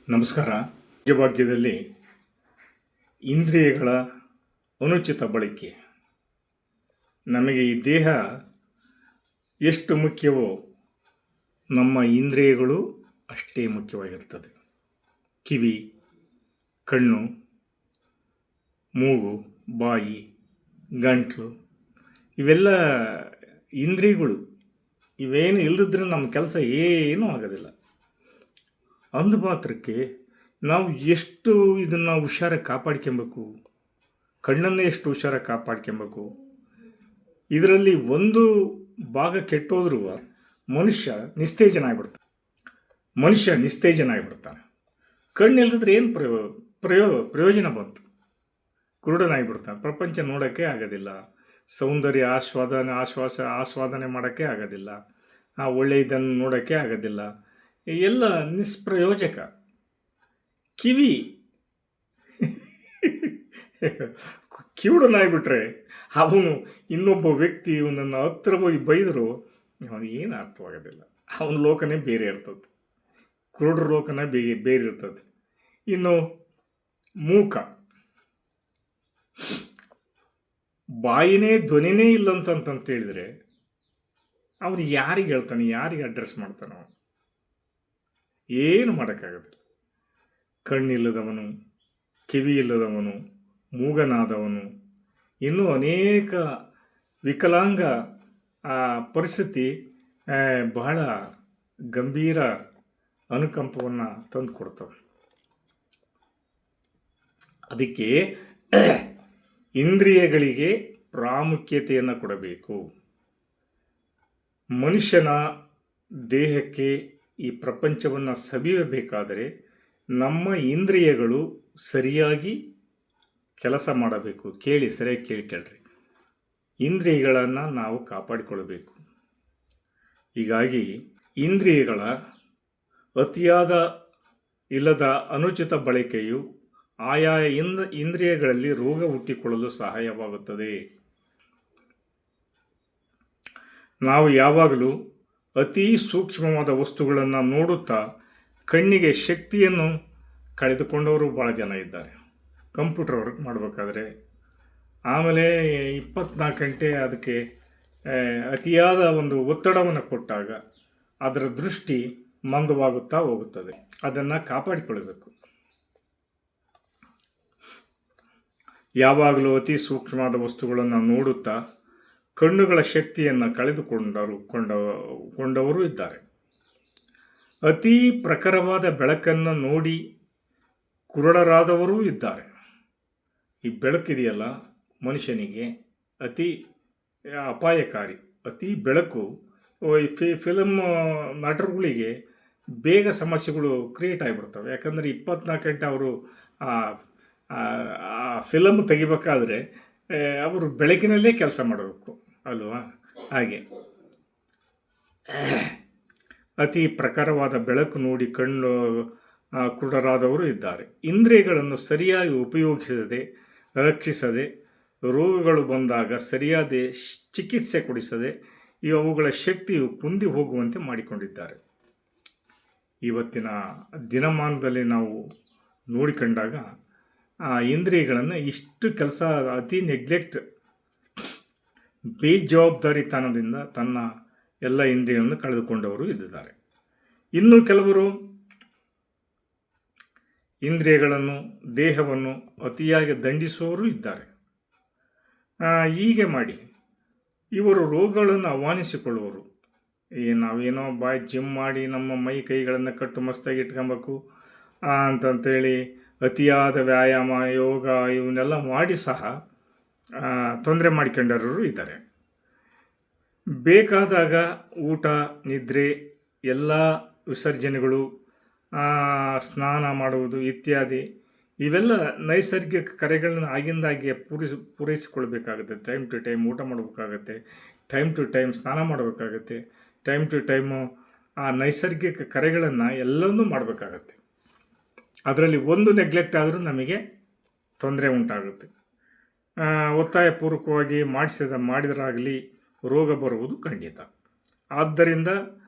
ನಮಸ್ಕಾರ. ಭಾಗ್ಯದಲ್ಲಿ ಇಂದ್ರಿಯಗಳ ಅನುಚಿತ ಬಳಕೆ. ನಮಗೆ ಈ ದೇಹ ಎಷ್ಟು ಮುಖ್ಯವೋ ನಮ್ಮ ಇಂದ್ರಿಯಗಳು ಅಷ್ಟೇ ಮುಖ್ಯವಾಗಿರ್ತದೆ. ಕಿವಿ, ಕಣ್ಣು, ಮೂಗು, ಬಾಯಿ, ಗಂಟಲು ಇವೆಲ್ಲ ಇಂದ್ರಿಯಗಳು. ಇವೇನು ಇಲ್ಲದಿದ್ರೆ ನಮ್ಮ ಕೆಲಸ ಏನೂ ಆಗೋದಿಲ್ಲ. ಅಂದ ಮಾತ್ರಕ್ಕೆ ನಾವು ಎಷ್ಟು ಇದನ್ನು ಹುಷಾರಾಗಿ ಕಾಪಾಡ್ಕೊಬೇಕು, ಕಣ್ಣನ್ನೇ ಎಷ್ಟು ಹುಷಾರಾಗಿ ಕಾಪಾಡ್ಕೊಬೇಕು. ಇದರಲ್ಲಿ ಒಂದು ಭಾಗ ಕೆಟ್ಟೋದ್ರೂ ಮನುಷ್ಯ ನಿಸ್ತೇಜನ ಆಗಿಬಿಡ್ತಾನೆ. ಕಣ್ಣು ಇಲ್ಲದಿದ್ರೆ ಏನು ಪ್ರಯೋಜನ ಬಂತು? ಕುರುಡನಾಗಿಬಿಡ್ತಾನೆ. ಪ್ರಪಂಚ ನೋಡೋಕ್ಕೆ ಆಗೋದಿಲ್ಲ, ಸೌಂದರ್ಯ ಆಸ್ವಾದನೆ ಮಾಡೋಕ್ಕೆ ಆಗೋದಿಲ್ಲ, ಒಳ್ಳೆಯದನ್ನು ನೋಡೋಕ್ಕೆ ಆಗೋದಿಲ್ಲ, ಎಲ್ಲ ನಿಷ್ಪ್ರಯೋಜಕ. ಕಿವಿ ಕಿವುಡನಾಗಿಬಿಟ್ರೆ ಅವನು ಇನ್ನೊಬ್ಬ ವ್ಯಕ್ತಿ ಇವನನ್ನು ಹತ್ರ ಹೋಗಿ ಬೈದರೂ ಅವನಿಗೇನು ಅರ್ಥವಾಗೋದಿಲ್ಲ. ಅವನ ಲೋಕನೇ ಬೇರೆ ಇರ್ತದೆ, ಕುರುಡ್ರ ಲೋಕನೇ ಬೇರೆ ಇರ್ತದೆ. ಇನ್ನು ಮೂಕ, ಬಾಯಿನೇ ಧ್ವನಿನೇ ಇಲ್ಲಂತಂತೇಳಿದರೆ ಅವನು ಯಾರಿಗೆ ಹೇಳ್ತಾನೆ, ಯಾರಿಗೆ ಅಡ್ರೆಸ್ ಮಾಡ್ತಾನೋ? ಏನು ಮಾಡೋಕ್ಕಾಗೋದಿಲ್ಲ. ಕಣ್ಣಿಲ್ಲದವನು, ಕಿವಿ ಇಲ್ಲದವನು, ಮೂಗನಾದವನು, ಇನ್ನೂ ಅನೇಕ ವಿಕಲಾಂಗ ಪರಿಸ್ಥಿತಿ ಬಹಳ ಗಂಭೀರ ಅನುಕಂಪವನ್ನು ತಂದು ಕೊಡ್ತವೆ. ಅದಕ್ಕೆ ಇಂದ್ರಿಯಗಳಿಗೆ ಪ್ರಾಮುಖ್ಯತೆಯನ್ನು ಕೊಡಬೇಕು. ಮನುಷ್ಯನ ದೇಹಕ್ಕೆ ಈ ಪ್ರಪಂಚವನ್ನು ಸವಿಯಬೇಕಾದರೆ ನಮ್ಮ ಇಂದ್ರಿಯಗಳು ಸರಿಯಾಗಿ ಕೆಲಸ ಮಾಡಬೇಕು. ಸರಿಯಾಗಿ ಕೇಳ್ರಿ. ಇಂದ್ರಿಯಗಳನ್ನು ನಾವು ಕಾಪಾಡಿಕೊಳ್ಳಬೇಕು. ಹೀಗಾಗಿ ಇಂದ್ರಿಯಗಳ ಅತಿಯಾದ ಇಲ್ಲದ ಅನುಚಿತ ಬಳಕೆಯು ಆಯಾ ಇಂದ್ರಿಯಗಳಲ್ಲಿ ರೋಗ ಹುಟ್ಟಿಕೊಳ್ಳಲು ಸಹಾಯವಾಗುತ್ತದೆ. ನಾವು ಯಾವಾಗಲೂ ಅತಿ ಸೂಕ್ಷ್ಮವಾದ ವಸ್ತುಗಳನ್ನು ನೋಡುತ್ತಾ ಕಣ್ಣಿಗೆ ಶಕ್ತಿಯನ್ನು ಕಳೆದುಕೊಂಡವರು ಭಾಳ ಜನ ಇದ್ದಾರೆ. ಕಂಪ್ಯೂಟರ್ ವರ್ಕ್ ಮಾಡಬೇಕಾದ್ರೆ, ಆಮೇಲೆ 24 ಗಂಟೆ ಅದಕ್ಕೆ ಅತಿಯಾದ ಒಂದು ಒತ್ತಡವನ್ನು ಕೊಟ್ಟಾಗ ಅದರ ದೃಷ್ಟಿ ಮಂದವಾಗುತ್ತಾ ಹೋಗುತ್ತದೆ. ಅದನ್ನು ಕಾಪಾಡಿಕೊಳ್ಳಬೇಕು. ಯಾವಾಗಲೂ ಅತಿ ಸೂಕ್ಷ್ಮವಾದ ವಸ್ತುಗಳನ್ನು ನೋಡುತ್ತಾ ಕಣ್ಣುಗಳ ಶಕ್ತಿಯನ್ನು ಕೊಂಡವರು ಇದ್ದಾರೆ. ಅತಿ ಪ್ರಖರವಾದ ಬೆಳಕನ್ನು ನೋಡಿ ಕುರುಡರಾದವರೂ ಇದ್ದಾರೆ. ಈ ಬೆಳಕಿದೆಯಲ್ಲ ಮನುಷ್ಯನಿಗೆ ಅತಿ ಅಪಾಯಕಾರಿ. ಅತಿ ಬೆಳಕು ಫಿಲಮ್ ನಟರುಗಳಿಗೆ ಬೇಗ ಸಮಸ್ಯೆಗಳು ಕ್ರಿಯೇಟ್ ಆಗಿಬಿಡ್ತವೆ. ಯಾಕಂದರೆ 24 ಗಂಟೆ ಅವರು ಫಿಲಮ್ ತೆಗಿಬೇಕಾದ್ರೆ ಅವರು ಬೆಳಕಿನಲ್ಲೇ ಕೆಲಸ ಮಾಡಬೇಕು ಅಲ್ವಾ? ಹಾಗೆ ಅತಿ ಪ್ರಖರವಾದ ಬೆಳಕು ನೋಡಿ ಕಣ್ಣು ಕುರುಡರಾದವರು ಇದ್ದಾರೆ. ಇಂದ್ರಿಯಗಳನ್ನು ಸರಿಯಾಗಿ ಉಪಯೋಗಿಸದೆ, ರಕ್ಷಿಸದೆ, ರೋಗಗಳು ಬಂದಾಗ ಸರಿಯಾದ ಚಿಕಿತ್ಸೆ ಕೊಡಿಸದೆ ಅವುಗಳ ಶಕ್ತಿಯು ಕುಂದಿ ಹೋಗುವಂತೆ ಮಾಡಿಕೊಂಡಿದ್ದಾರೆ. ಇವತ್ತಿನ ದಿನಮಾನದಲ್ಲಿ ನಾವು ನೋಡಿಕೊಂಡಾಗ ಇಂದ್ರಿಯಗಳನ್ನು ಇಷ್ಟು ಕೆಲಸ ಅತಿ ನೆಗ್ಲೆಕ್ಟ್, ಬೇಜವಾಬ್ದಾರಿತನದಿಂದ ತನ್ನ ಎಲ್ಲ ಇಂದ್ರಿಯಗಳನ್ನು ಕಳೆದುಕೊಂಡವರು ಇದ್ದಾರೆ. ಇನ್ನು ಕೆಲವರು ಇಂದ್ರಿಯಗಳನ್ನು, ದೇಹವನ್ನು ಅತಿಯಾಗಿ ದಂಡಿಸುವವರು ಇದ್ದಾರೆ. ಹೀಗೆ ಮಾಡಿ ಇವರು ರೋಗಗಳನ್ನು ಆಹ್ವಾನಿಸಿಕೊಳ್ಳುವರು. ನಾವೇನೋ ಜಿಮ್ ಮಾಡಿ ನಮ್ಮ ಮೈ ಕೈಗಳನ್ನು ಕಟ್ಟು ಮಸ್ತಾಗಿ ಇಟ್ಕೊಬೇಕು ಅಂತಂತೇಳಿ ಅತಿಯಾದ ವ್ಯಾಯಾಮ, ಯೋಗ ಇವನ್ನೆಲ್ಲ ಮಾಡಿ ಸಹ ತೊಂದರೆ ಮಾಡಿಕೊಂಡವರು ಇದ್ದಾರೆ. ಬೇಕಾದಾಗ ಊಟ, ನಿದ್ರೆ, ಎಲ್ಲ ವಿಸರ್ಜನೆಗಳು, ಸ್ನಾನ ಮಾಡುವುದು ಇತ್ಯಾದಿ ಇವೆಲ್ಲ ನೈಸರ್ಗಿಕ ಕರೆಗಳನ್ನು ಆಗಿಂದಾಗೆ ಪೂರೈಸಿಕೊಳ್ಬೇಕಾಗುತ್ತೆ. ಟೈಮ್ ಟು ಟೈಮ್ ಊಟ ಮಾಡಬೇಕಾಗತ್ತೆ, ಟೈಮ್ ಟು ಟೈಮ್ ಸ್ನಾನ ಮಾಡಬೇಕಾಗತ್ತೆ, ಟೈಮ್ ಟು ಟೈಮು ಆ ನೈಸರ್ಗಿಕ ಕರೆಗಳನ್ನು ಎಲ್ಲವನ್ನೂ ಮಾಡಬೇಕಾಗತ್ತೆ. ಅದರಲ್ಲಿ ಒಂದು ನೆಗ್ಲೆಕ್ಟ್ ಆದರೂ ನಮಗೆ ತೊಂದರೆ ಉಂಟಾಗುತ್ತೆ. ಒತ್ತಾಯಪೂರ್ವಕವಾಗಿ ಮಾಡಿದರಾಗಲಿ ರೋಗ ಬರುವುದು ಖಂಡಿತ. ಆದ್ದರಿಂದ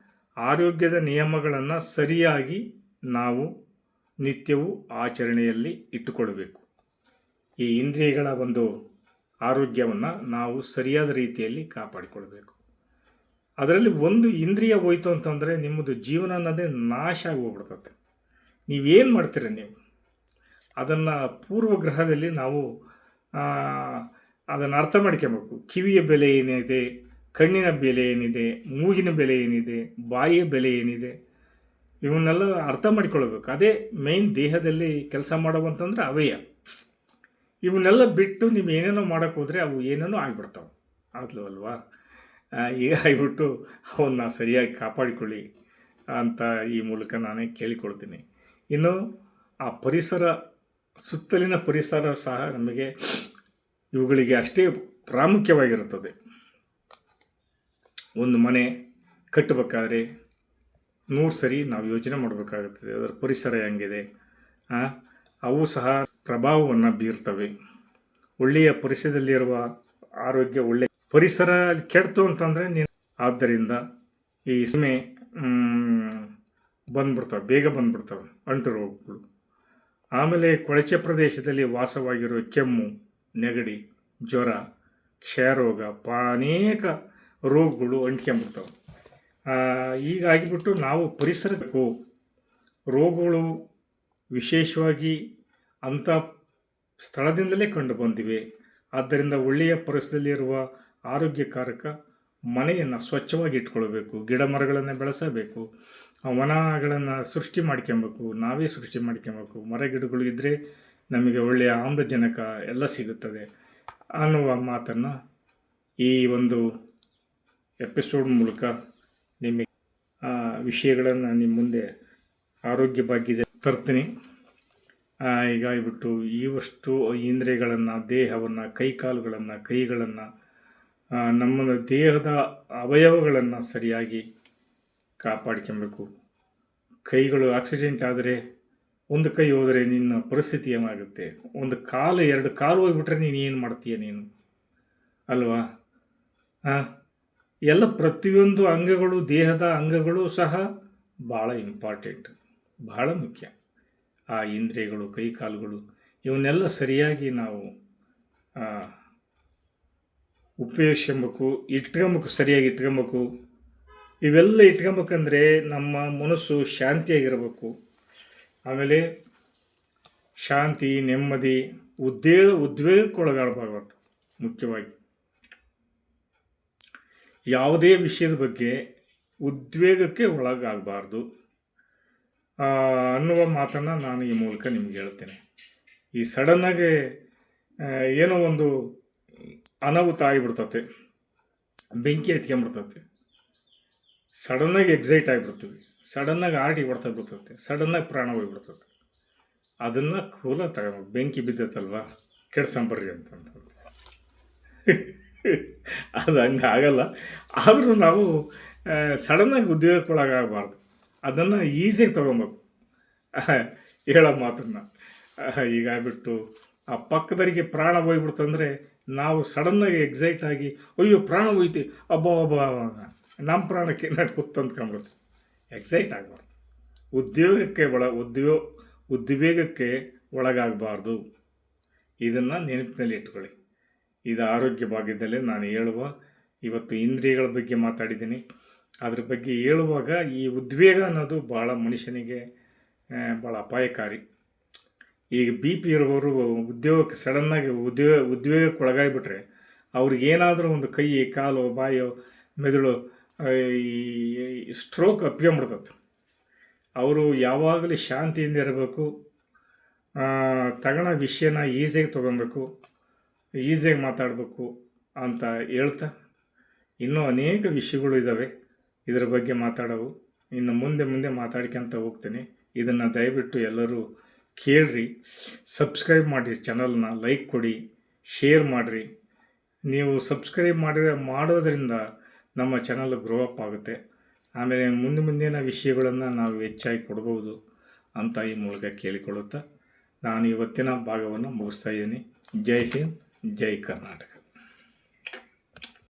ಆರೋಗ್ಯದ ನಿಯಮಗಳನ್ನು ಸರಿಯಾಗಿ ನಾವು ನಿತ್ಯವೂ ಆಚರಣೆಯಲ್ಲಿ ಇಟ್ಟುಕೊಳ್ಳಬೇಕು. ಈ ಇಂದ್ರಿಯಗಳ ಒಂದು ಆರೋಗ್ಯವನ್ನು ನಾವು ಸರಿಯಾದ ರೀತಿಯಲ್ಲಿ ಕಾಪಾಡಿಕೊಳ್ಬೇಕು. ಅದರಲ್ಲಿ ಒಂದು ಇಂದ್ರಿಯ ಹೋಯ್ತು ಅಂತಂದರೆ ನಿಮ್ಮದು ಜೀವನ ಅನ್ನೋದೇ ನಾಶ ಆಗಿ ಹೋಗ್ಬಿಡ್ತದೆ. ನೀವೇನು ಮಾಡ್ತೀರ ನೀವು ಅದನ್ನು ಪೂರ್ವಗ್ರಹದಲ್ಲಿ ನಾವು ಅದನ್ನು ಅರ್ಥ ಮಾಡ್ಕೊಬೇಕು. ಕಿವಿಯ ಬೆಲೆ ಏನಿದೆ, ಕಣ್ಣಿನ ಬೆಲೆ ಏನಿದೆ, ಮೂಗಿನ ಬೆಲೆ ಏನಿದೆ, ಬಾಯಿಯ ಬೆಲೆ ಏನಿದೆ, ಇವನ್ನೆಲ್ಲ ಅರ್ಥ ಮಾಡಿಕೊಳ್ಬೇಕು. ಅದೇ ಮೇಯ್ನ್ ದೇಹದಲ್ಲಿ ಕೆಲಸ ಮಾಡುವಂತಂದ್ರೆ ಅವಯ. ಇವನ್ನೆಲ್ಲ ಬಿಟ್ಟು ನೀವು ಏನೇನೋ ಮಾಡೋಕ್ಕೆ ಹೋದರೆ ಅವು ಏನೇನೋ ಆಗಿಬಿಡ್ತಾವೆ ಅಲ್ವಾ. ಈಗ ಆಗಿಬಿಟ್ಟು ಅವನ್ನ ಸರಿಯಾಗಿ ಕಾಪಾಡಿಕೊಳ್ಳಿ ಅಂತ ಈ ಮೂಲಕ ನಾನೇ ಕೇಳಿಕೊಳ್ತೀನಿ. ಇನ್ನು ಆ ಪರಿಸರ, ಸುತ್ತಲಿನ ಪರಿಸರ ಸಹ ನಮಗೆ ಇವುಗಳಿಗೆ ಅಷ್ಟೇ ಪ್ರಾಮುಖ್ಯವಾಗಿರುತ್ತದೆ. ಒಂದು ಮನೆ ಕಟ್ಟಬೇಕಾದ್ರೆ 100 ಸರಿ ನಾವು ಯೋಚನೆ ಮಾಡಬೇಕಾಗುತ್ತದೆ. ಅದರ ಪರಿಸರ ಹೆಂಗಿದೆ, ಅವು ಸಹ ಪ್ರಭಾವವನ್ನು ಬೀರ್ತವೆ. ಒಳ್ಳೆಯ ಪರಿಸರದಲ್ಲಿರುವ ಆರೋಗ್ಯ, ಒಳ್ಳೆಯ ಪರಿಸರ ಕೆಡ್ತು ಅಂತಂದರೆ ಆದ್ದರಿಂದ ಈ ಸೀಮೆ ಬಂದ್ಬಿಡ್ತವೆ, ಬೇಗ ಬಂದ್ಬಿಡ್ತವೆ ಅಂಟು ರೋಗಗಳು. ಆಮೇಲೆ ಕೊಳಚೆ ಪ್ರದೇಶದಲ್ಲಿ ವಾಸವಾಗಿರೋ ಕೆಮ್ಮು, ನೆಗಡಿ, ಜ್ವರ, ಕ್ಷಯರೋಗ, ಅನೇಕ ರೋಗಗಳು ಅಂಟ್ಕೊಂಡ್ಬಿಡ್ತವೆ. ಹೀಗಾಗಿಬಿಟ್ಟು ನಾವು ಪರಿಸರಕ್ಕೂ ರೋಗಗಳು ವಿಶೇಷವಾಗಿ ಅಂಥ ಸ್ಥಳದಿಂದಲೇ ಕಂಡು ಬಂದಿವೆ. ಆದ್ದರಿಂದ ಒಳ್ಳೆಯ ಪರಿಸರದಲ್ಲಿರುವ ಆರೋಗ್ಯಕಾರಕ ಮನೆಯನ್ನು ಸ್ವಚ್ಛವಾಗಿ ಇಟ್ಕೊಳ್ಬೇಕು. ಗಿಡ ಮರಗಳನ್ನು ಬೆಳೆಸಬೇಕು. ವನಗಳನ್ನು ಸೃಷ್ಟಿ ಮಾಡ್ಕೊಬೇಕು, ನಾವೇ ಸೃಷ್ಟಿ ಮಾಡ್ಕೊಬೇಕು. ಮರ ಗಿಡಗಳು ಇದ್ದರೆ ನಮಗೆ ಒಳ್ಳೆಯ ಆಮ್ಲಜನಕ ಎಲ್ಲ ಸಿಗುತ್ತದೆ ಅನ್ನುವ ಮಾತನ್ನು ಈ ಒಂದು ಎಪಿಸೋಡ್ ಮೂಲಕ ನಿಮಗೆ ವಿಷಯಗಳನ್ನು ನಿಮ್ಮ ಮುಂದೆ ಆರೋಗ್ಯ ಬಗ್ಗೆ ತರ್ತೀನಿ. ಹೀಗಾಗಿಬಿಟ್ಟು ಇವಷ್ಟು ಇಂದ್ರಿಯಗಳನ್ನು, ದೇಹವನ್ನು, ಕೈಕಾಲುಗಳನ್ನು, ಕೈಗಳನ್ನು, ನಮ್ಮ ದೇಹದ ಅವಯವಗಳನ್ನು ಸರಿಯಾಗಿ ಕಾಪಾಡ್ಕೊಬೇಕು. ಕೈಗಳು ಆಕ್ಸಿಡೆಂಟ್ ಆದರೆ ಒಂದು ಕೈ ಹೋದರೆ ನಿನ್ನ ಪರಿಸ್ಥಿತಿ ಏನಾಗುತ್ತೆ? ಒಂದು ಕಾಲು, 2 ಕಾಲು ಹೋಗ್ಬಿಟ್ರೆ ನೀನು ಏನು ಮಾಡ್ತೀಯ ನೀನು ಅಲ್ವಾ? ಎಲ್ಲ ಪ್ರತಿಯೊಂದು ಅಂಗಗಳು, ದೇಹದ ಅಂಗಗಳು ಸಹ ಭಾಳ ಇಂಪಾರ್ಟೆಂಟ್, ಬಹಳ ಮುಖ್ಯ. ಆ ಇಂದ್ರಿಯಗಳು, ಕೈ ಕಾಲುಗಳು ಇವನ್ನೆಲ್ಲ ಸರಿಯಾಗಿ ನಾವು ಉಪಯೋಗಿಸ್ಕೊಬೇಕು, ಸರಿಯಾಗಿ ಇಟ್ಕೊಬೇಕು. ಇವೆಲ್ಲ ಇಟ್ಕೊಬೇಕಂದ್ರೆ ನಮ್ಮ ಮನಸ್ಸು ಶಾಂತಿಯಾಗಿರಬೇಕು. ಆಮೇಲೆ ಶಾಂತಿ, ನೆಮ್ಮದಿ, ಉದ್ವೇಗಕ್ಕೊಳಗಾಗಬಾರ್ದು. ಮುಖ್ಯವಾಗಿ ಯಾವುದೇ ವಿಷಯದ ಬಗ್ಗೆ ಉದ್ವೇಗಕ್ಕೆ ಒಳಗಾಗಬಾರ್ದು ಅನ್ನುವ ಮಾತನ್ನು ನಾನು ಈ ಮೂಲಕ ನಿಮ್ಗೆ ಹೇಳ್ತೇನೆ. ಈ ಸಡನ್ನಾಗಿ ಏನೋ ಒಂದು ಅನಾಹುತ ಆಗಿಬಿಡ್ತತೆ, ಬೆಂಕಿ ಹತ್ಕೊಂಡ್ಬಿಡ್ತತೆ, ಸಡನ್ನಾಗಿ ಎಕ್ಸೈಟ್ ಆಗಿಬಿಡ್ತೀವಿ, ಸಡನ್ನಾಗಿ ಆರ್ಟಿಗೆ ಬಿಡ್ತದೆ, ಸಡನ್ನಾಗಿ ಪ್ರಾಣ ಹೋಗಿಬಿಡ್ತದೆ. ಅದನ್ನು ಕೂಲಾಗಿ ತಗೋಬೇಕು. ಬೆಂಕಿ ಬಿದ್ದತ್ತಲ್ವ, ಕೆಡ್ಸಂಬರ್ರಿ ಅಂತಂತ ಅದು ಹಂಗೆ ಆಗಲ್ಲ. ಆದರೂ ನಾವು ಸಡನ್ನಾಗಿ ಉದ್ಯೋಗಕ್ಕೊಳಗಾಗಬಾರ್ದು. ಅದನ್ನು ಈಸಿಯಾಗಿ ತೊಗೊಬೇಕು ಹೇಳೋ ಮಾತನ್ನು. ಹೀಗಾಗ್ಬಿಟ್ಟು ಆ ಪಕ್ಕದವರಿಗೆ ಪ್ರಾಣ ಹೋಗ್ಬಿಡ್ತಂದರೆ ನಾವು ಸಡನ್ನಾಗಿ ಎಕ್ಸೈಟ್ ಆಗಿ ಅಯ್ಯೋ ಪ್ರಾಣ ಹೋಯ್ತು, ಅಬ್ಬ ನಮ್ಮ ಪ್ರಾಣಕ್ಕೆ ಏನಾದ್ರು ಕೂತಂದ್ಕೊಂಬಿಡುತ್ತೆ. ಎಕ್ಸೈಟ್ ಆಗಬಾರ್ದು. ಉದ್ವೇಗಕ್ಕೆ ಒಳಗಾಗಬಾರ್ದು. ಇದನ್ನು ನೆನಪಿನಲ್ಲಿ ಇಟ್ಕೊಳ್ಳಿ. ಇದು ಆರೋಗ್ಯ ಭಾಗ್ಯದಲ್ಲೇ ನಾನು ಹೇಳುವ, ಇವತ್ತು ಇಂದ್ರಿಯಗಳ ಬಗ್ಗೆ ಮಾತಾಡಿದ್ದೀನಿ. ಅದ್ರ ಬಗ್ಗೆ ಹೇಳುವಾಗ ಈ ಉದ್ವೇಗ ಅನ್ನೋದು ಭಾಳ ಮನುಷ್ಯನಿಗೆ ಭಾಳ ಅಪಾಯಕಾರಿ. ಈಗ BP ಇರುವವರು ಉದ್ಯೋಗಕ್ಕೆ ಸಡನ್ನಾಗಿ ಉದ್ವೇಗಕ್ಕೆ ಒಳಗಾಗಿಬಿಟ್ರೆ ಅವ್ರಿಗೇನಾದರೂ ಒಂದು ಕೈ, ಕಾಲು, ಬಾಯೋ, ಮೆದುಳು ಈ ಸ್ಟ್ರೋಕ್ ಅಪ್ಕೊಂಬಿಡ್ತದೆ. ಅವರು ಯಾವಾಗಲೂ ಶಾಂತಿಯಿಂದ ಇರಬೇಕು. ತಗೊಳ್ಳೋ ವಿಷಯನ ಈಸಿಯಾಗಿ ತೊಗೊಬೇಕು, ಈಸಿಯಾಗಿ ಮಾತಾಡಬೇಕು ಅಂತ ಹೇಳ್ತಾ, ಇನ್ನೂ ಅನೇಕ ವಿಷಯಗಳು ಇದ್ದಾವೆ ಇದರ ಬಗ್ಗೆ ಮಾತಾಡೋವು. ಇನ್ನು ಮುಂದೆ ಮಾತಾಡ್ಕೊಂತ ಹೋಗ್ತೀನಿ. ಇದನ್ನು ದಯವಿಟ್ಟು ಎಲ್ಲರೂ ಕೇಳ್ರಿ, ಸಬ್ಸ್ಕ್ರೈಬ್ ಮಾಡಿರಿ, ಚಾನಲ್ನ ಲೈಕ್ ಕೊಡಿ, ಶೇರ್ ಮಾಡಿರಿ. ನೀವು ಸಬ್ಸ್ಕ್ರೈಬ್ ಮಾಡೋದ್ರಿಂದ ನಮ್ಮ ಚಾನಲ್ ಗ್ರೋ ಅಪ್ ಆಗುತ್ತೆ. ಆಮೇಲೆ ಮುಂದಿನ ವಿಷಯಗಳನ್ನು ನಾವು ಹೆಚ್ಚಾಗಿ ಕೊಡ್ಬೋದು ಅಂತ ಈ ಮೂಲಕ ಕೇಳಿಕೊಳ್ಳುತ್ತಾ ನಾನು ಇವತ್ತಿನ ಭಾಗವನ್ನು ಮುಗಿಸ್ತಾ ಇದ್ದೀನಿ. ಜೈ ಹಿಂದ್, ಜೈ ಕರ್ನಾಟಕ.